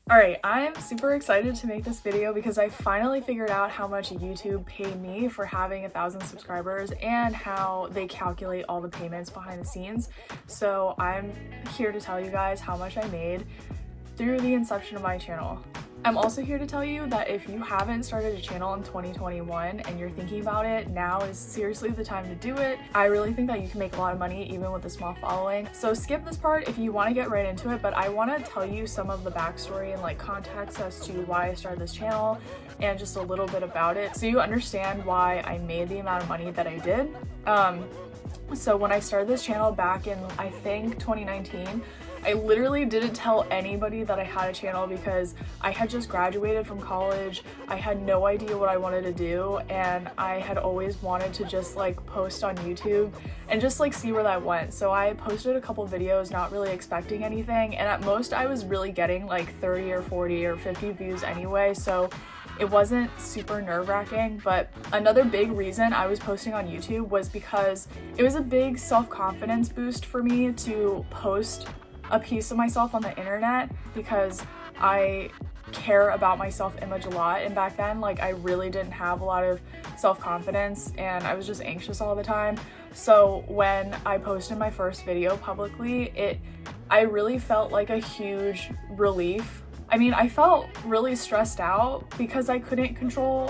Alright, I'm super excited to make this video because I finally figured out how much YouTube paid me for having 1,000 subscribers and how they calculate all the payments behind the scenes. So I'm here to tell you guys how much I made through the inception of my channel. I'm also here to tell you that if you haven't started a channel in 2021 and you're thinking about it, now is seriously the time to do it. I really think that you can make a lot of money even with a small following. So skip this part if you want to get right into it, but I want to tell you some of the backstory and like context as to why I started this channel and just a little bit about it so you understand why I made the amount of money that I did. So when I started this channel back in, I think 2019, I literally didn't tell anybody that I had a channel because I had just graduated from college. I had no idea what I wanted to do, and I had always wanted to just like post on YouTube and just like see where that went. So I posted a couple videos not really expecting anything, and at most I was really getting like 30 or 40 or 50 views anyway, so it wasn't super nerve-wracking. But another big reason I was posting on YouTube was because it was a big self-confidence boost for me to post a piece of myself on the internet, because I care about my self-image a lot, and back then like I really didn't have a lot of self-confidence and I was just anxious all the time. So when I posted my first video publicly, I really felt like a huge relief. I mean, I felt really stressed out because I couldn't control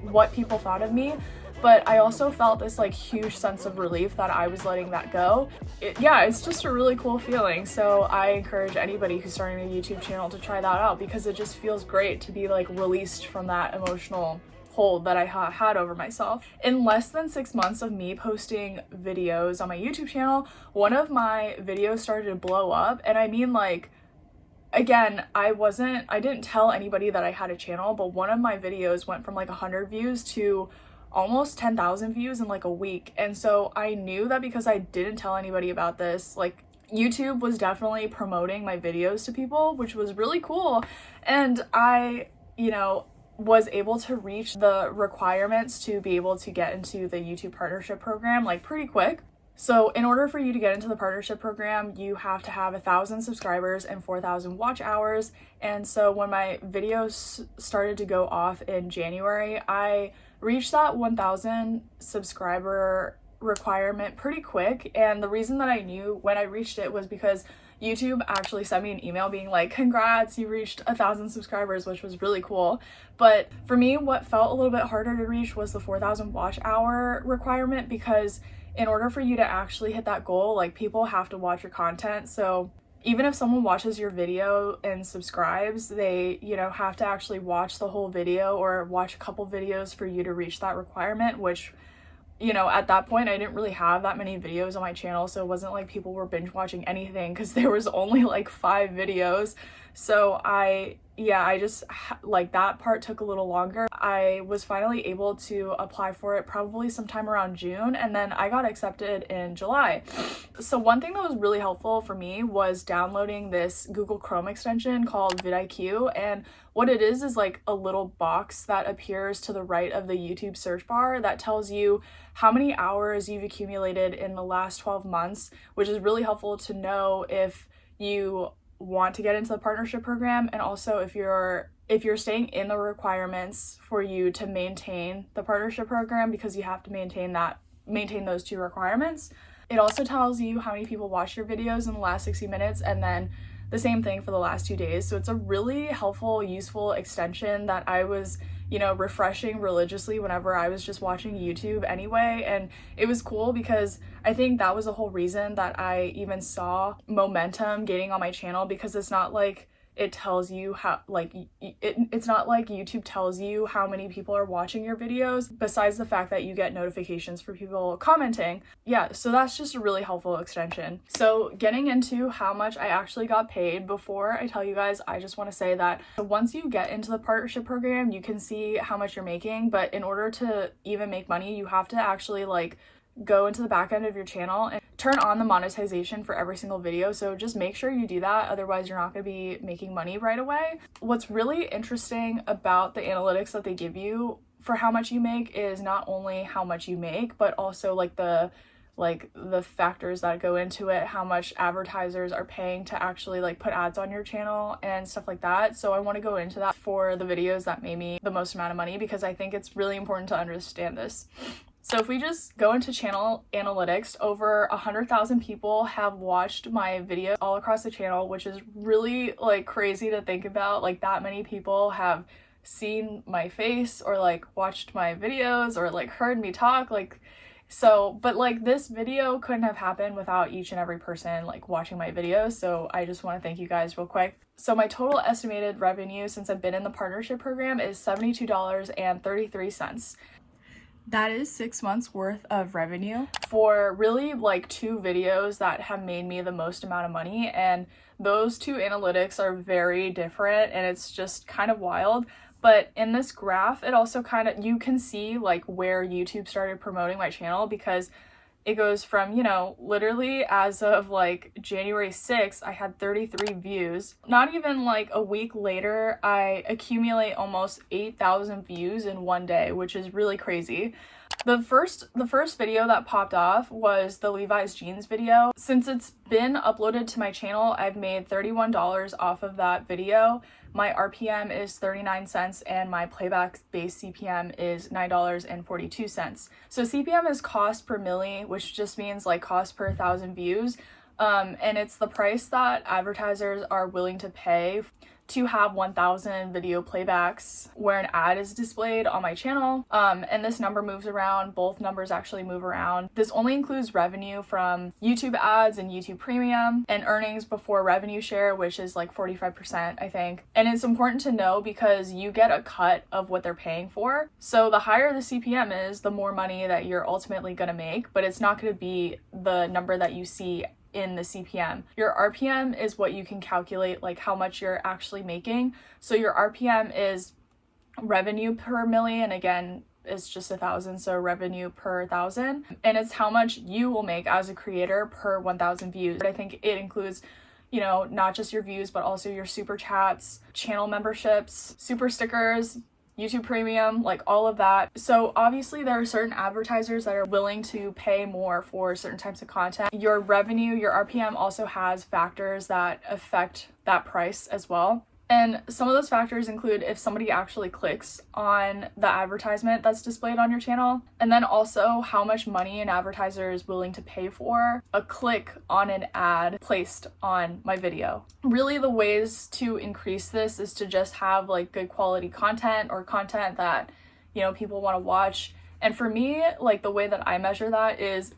what people thought of me, but I also felt this like huge sense of relief that I was letting that go. It's just a really cool feeling. So I encourage anybody who's starting a YouTube channel to try that out, because it just feels great to be like released from that emotional hold that I had over myself. In less than 6 months of me posting videos on my YouTube channel, one of my videos started to blow up. And I mean, like, again, I didn't tell anybody that I had a channel, but one of my videos went from like 100 views to almost 10,000 views in like a week. And so I knew that because I didn't tell anybody about this, like YouTube was definitely promoting my videos to people, which was really cool. And I, was able to reach the requirements to be able to get into the YouTube partnership program like pretty quick. So in order for you to get into the partnership program, you have to have 1,000 subscribers and 4,000 watch hours. And so when my videos started to go off in January, I reached that 1,000 subscriber requirement pretty quick. And the reason that I knew when I reached it was because YouTube actually sent me an email being like, congrats, you reached 1,000 subscribers, which was really cool. But for me, what felt a little bit harder to reach was the 4,000 watch hour requirement, because in order for you to actually hit that goal, like, people have to watch your content. So even if someone watches your video and subscribes, they, have to actually watch the whole video or watch a couple videos for you to reach that requirement, which, at that point I didn't really have that many videos on my channel. So it wasn't like people were binge watching anything because there was only like 5 videos. So I just like that part took a little longer. I was finally able to apply for it probably sometime around June, and then I got accepted in July. So one thing that was really helpful for me was downloading this Google Chrome extension called Vid Iq, and what it is like a little box that appears to the right of the YouTube search bar that tells you how many hours you've accumulated in the last 12 months, which is really helpful to know if you want to get into the partnership program, and also if you're staying in the requirements for you to maintain the partnership program, because you have to maintain those 2 requirements. It also tells you how many people watched your videos in the last 60 minutes, and then the same thing for the last 2 days. So it's a really helpful, useful extension that I was refreshing religiously whenever I was just watching YouTube anyway. And it was cool because I think that was the whole reason that I even saw momentum gaining on my channel, because it's not like it tells you how, like, it's not like YouTube tells you how many people are watching your videos, besides the fact that you get notifications for people commenting. So that's just a really helpful extension. So getting into how much I actually got paid, before I tell you guys, I just want to say that once you get into the partnership program, you can see how much you're making, but in order to even make money, you have to actually like go into the back end of your channel and turn on the monetization for every single video. So just make sure you do that, otherwise you're not going to be making money right away. What's really interesting about the analytics that they give you for how much you make is not only how much you make, but also like the like the factors that go into it, how much advertisers are paying to actually like put ads on your channel and stuff like that. So I want to go into that for the videos that made me the most amount of money, because I think it's really important to understand this. So if we just go into channel analytics, over 100,000 people have watched my video all across the channel, which is really like crazy to think about. Like that many people have seen my face or like watched my videos or like heard me talk. Like, so, but like this video couldn't have happened without each and every person like watching my videos. So I just want to thank you guys real quick. So my total estimated revenue since I've been in the partnership program is $72.33. That is 6 months worth of revenue for really like 2 videos that have made me the most amount of money. And those 2 analytics are very different and it's just kind of wild. But in this graph, it also kind of, you can see like where YouTube started promoting my channel, because it goes from, you know, literally as of like January 6th, I had 33 views. Not even like a week later, I accumulate almost 8,000 views in one day, which is really crazy. The first video that popped off was the Levi's jeans video. Since it's been uploaded to my channel, I've made $31 off of that video. My RPM is 39 cents and my playback base CPM is $9.42. So CPM is cost per milli, which just means like cost per 1,000 views. And it's the price that advertisers are willing to pay to have 1,000 video playbacks where an ad is displayed on my channel. And this number moves around. Both numbers actually move around. This only includes revenue from YouTube ads and YouTube Premium, and earnings before revenue share, which is like 45%, I think. And it's important to know because you get a cut of what they're paying for. So the higher the CPM is, the more money that you're ultimately gonna make, but it's not gonna be the number that you see in the CPM. Your RPM is what you can calculate like how much you're actually making. So your RPM is revenue per million, again, it's just 1,000, so revenue per 1,000, and it's how much you will make as a creator per 1,000 views. But I think it includes, you know, not just your views, but also your super chats, channel memberships, super stickers, YouTube Premium, like all of that. So obviously there are certain advertisers that are willing to pay more for certain types of content. Your revenue, your RPM also has factors that affect that price as well. And some of those factors include if somebody actually clicks on the advertisement that's displayed on your channel, and then also how much money an advertiser is willing to pay for a click on an ad placed on my video. Really, the ways to increase this is to just have like good quality content, or content that, you know, people want to watch. And for me, like the way that I measure that is,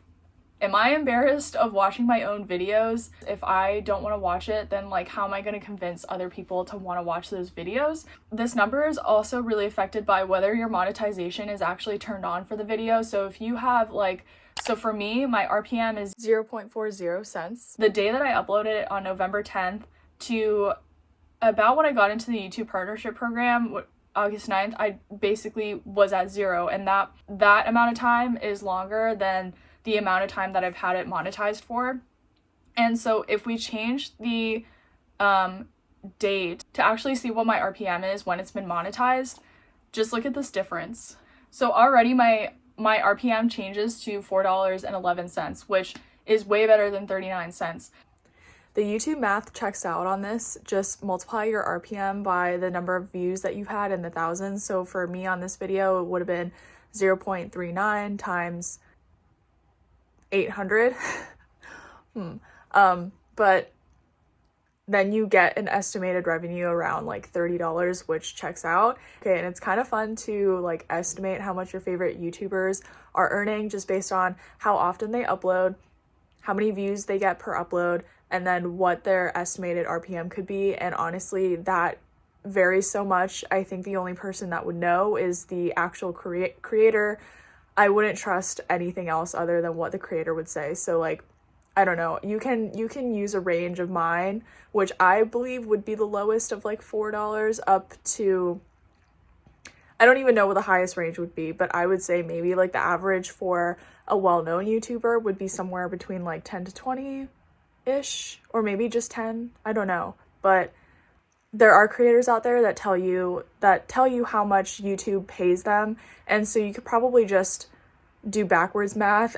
am I embarrassed of watching my own videos? If I don't want to watch it, then like how am I going to convince other people to want to watch those videos? This number is also really affected by whether your monetization is actually turned on for the video. So if you have like, so for me, my RPM is 0.40 cents. The day that I uploaded it on November 10th to about when I got into the YouTube partnership program, August 9th, I basically was at 0. And that amount of time is longer than the amount of time that I've had it monetized for. And so if we change the date to actually see what my RPM is when it's been monetized, just look at this difference. So already my RPM changes to $4.11, which is way better than 39 cents. The YouTube math checks out on this. Just multiply your RPM by the number of views that you've had in the thousands. So for me on this video, it would have been 0.39 times 800. But then you get an estimated revenue around like $30, which checks out. Okay, and it's kind of fun to like estimate how much your favorite YouTubers are earning just based on how often they upload, how many views they get per upload, and then what their estimated RPM could be. And honestly, that varies so much. I think the only person that would know is the actual creator. I wouldn't trust anything else other than what the creator would say. So like, I don't know, you can use a range of mine, which I believe would be the lowest of like $4 up to, I don't even know what the highest range would be, but I would say maybe like the average for a well-known YouTuber would be somewhere between like 10 to 20-ish, or maybe just 10, I don't know. But there are creators out there that tell you how much YouTube pays them, and so you could probably just do backwards math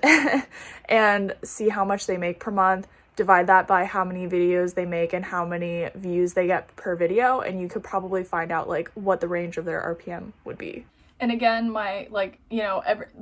and see how much they make per month, divide that by how many videos they make and how many views they get per video, and you could probably find out like what the range of their RPM would be. And again, my the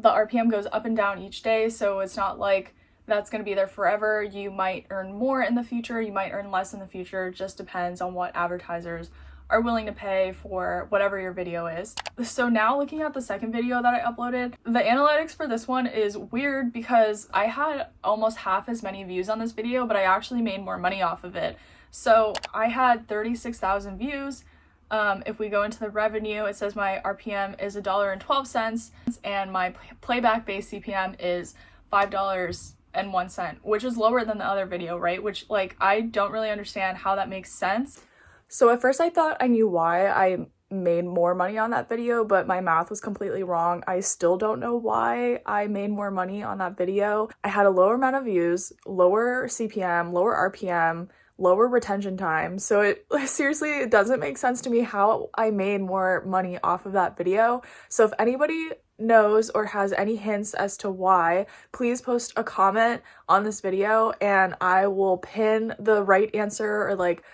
RPM goes up and down each day, so it's not like that's going to be there forever. You might earn more in the future, you might earn less in the future. It just depends on what advertisers are willing to pay for whatever your video is. So now looking at the second video that I uploaded, the analytics for this one is weird because I had almost half as many views on this video, but I actually made more money off of it. So I had 36,000 views. If we go into the revenue, it says my RPM is $1.12 and my playback based CPM is $5.01, which is lower than the other video, right? Which like I don't really understand how that makes sense. So at first I thought I knew why I made more money on that video, but my math was completely wrong. I still don't know why I made more money on that video. I had a lower amount of views, lower CPM, lower RPM, lower retention time. So it doesn't make sense to me how I made more money off of that video. So if anybody knows or has any hints as to why, please post a comment on this video and I will pin the right answer, or like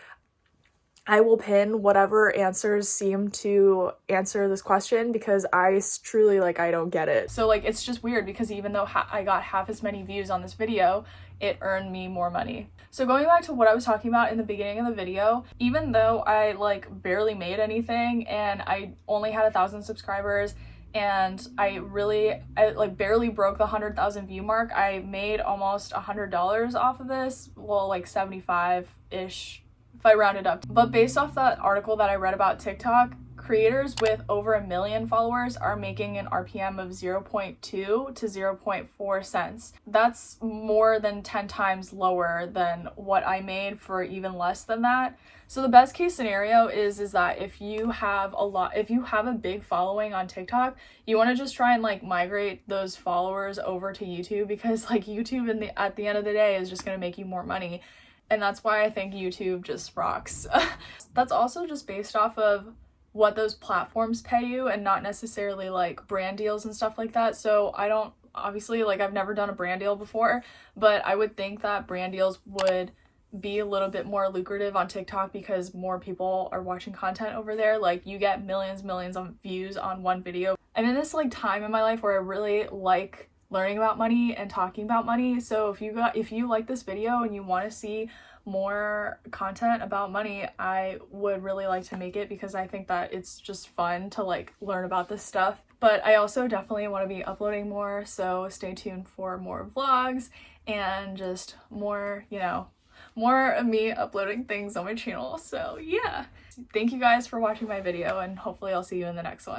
I will pin whatever answers seem to answer this question, because I truly I don't get it. So it's just weird because even though I got half as many views on this video, it earned me more money. So going back to what I was talking about in the beginning of the video, even though I barely made anything and I only had 1,000 subscribers and I barely broke the 100,000 view mark, I made almost $100 off of this. Well, 75-ish if I round it up. But based off that article that I read about TikTok, creators with over 1 million followers are making an RPM of 0.2 to 0.4 cents. That's more than 10 times lower than what I made for even less than that. So the best case scenario is that if you have a big following on TikTok, you want to just try and migrate those followers over to YouTube, because YouTube at the end of the day is just going to make you more money. And that's why I think YouTube just rocks. That's also just based off of what those platforms pay you and not necessarily brand deals and stuff like that. So I don't, obviously, I've never done a brand deal before, but I would think that brand deals would be a little bit more lucrative on TikTok because more people are watching content over there. You get millions of views on one video. I'm in this time in my life where I really like learning about money and talking about money. So if you like this video and you want to see more content about money, I would really like to make it, because I think that it's just fun to learn about this stuff. But I also definitely want to be uploading more, so stay tuned for more vlogs and just more of me uploading things on my channel. So yeah, thank you guys for watching my video, and hopefully I'll see you in the next one.